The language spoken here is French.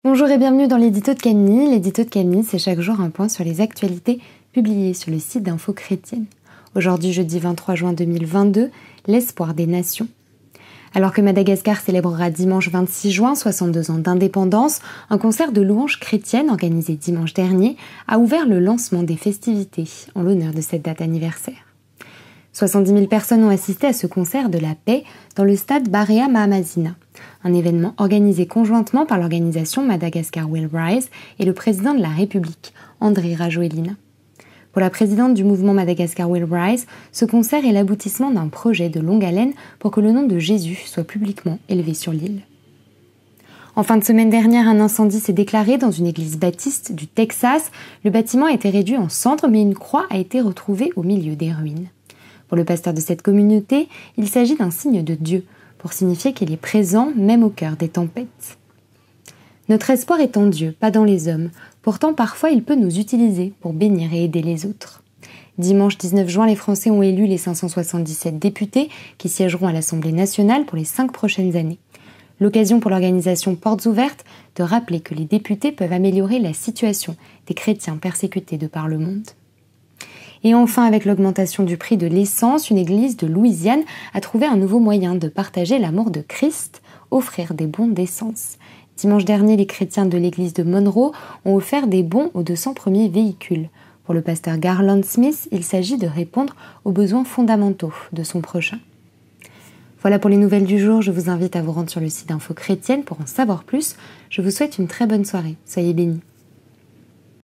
Bonjour et bienvenue dans l'édito de Camille. L'édito de Camille, c'est chaque jour un point sur les actualités publiées sur le site d'Info Chrétienne. Aujourd'hui, jeudi 23 juin 2022, l'espoir des nations. Alors que Madagascar célébrera dimanche 26 juin 62 ans d'indépendance, un concert de louanges chrétiennes organisé dimanche dernier a ouvert le lancement des festivités en l'honneur de cette date anniversaire. 70 000 personnes ont assisté à ce concert de la paix dans le stade Barea Mahamazina, un événement organisé conjointement par l'organisation Madagascar Will Rise et le président de la République, Andry Rajoelina. Pour la présidente du mouvement Madagascar Will Rise, ce concert est l'aboutissement d'un projet de longue haleine pour que le nom de Jésus soit publiquement élevé sur l'île. En fin de semaine dernière, un incendie s'est déclaré dans une église baptiste du Texas. Le bâtiment a été réduit en cendres, mais une croix a été retrouvée au milieu des ruines. Pour le pasteur de cette communauté, il s'agit d'un signe de Dieu, pour signifier qu'il est présent même au cœur des tempêtes. Notre espoir est en Dieu, pas dans les hommes. Pourtant, parfois, il peut nous utiliser pour bénir et aider les autres. Dimanche 19 juin, les Français ont élu les 577 députés qui siégeront à l'Assemblée nationale pour les 5 prochaines années. L'occasion pour l'organisation Portes Ouvertes de rappeler que les députés peuvent améliorer la situation des chrétiens persécutés de par le monde. Et enfin, avec l'augmentation du prix de l'essence, une église de Louisiane a trouvé un nouveau moyen de partager l'amour de Christ, offrir des bons d'essence. Dimanche dernier, les chrétiens de l'église de Monroe ont offert des bons aux 200 premiers véhicules. Pour le pasteur Garland Smith, il s'agit de répondre aux besoins fondamentaux de son prochain. Voilà pour les nouvelles du jour, je vous invite à vous rendre sur le site d'Info Chrétienne pour en savoir plus. Je vous souhaite une très bonne soirée, soyez bénis.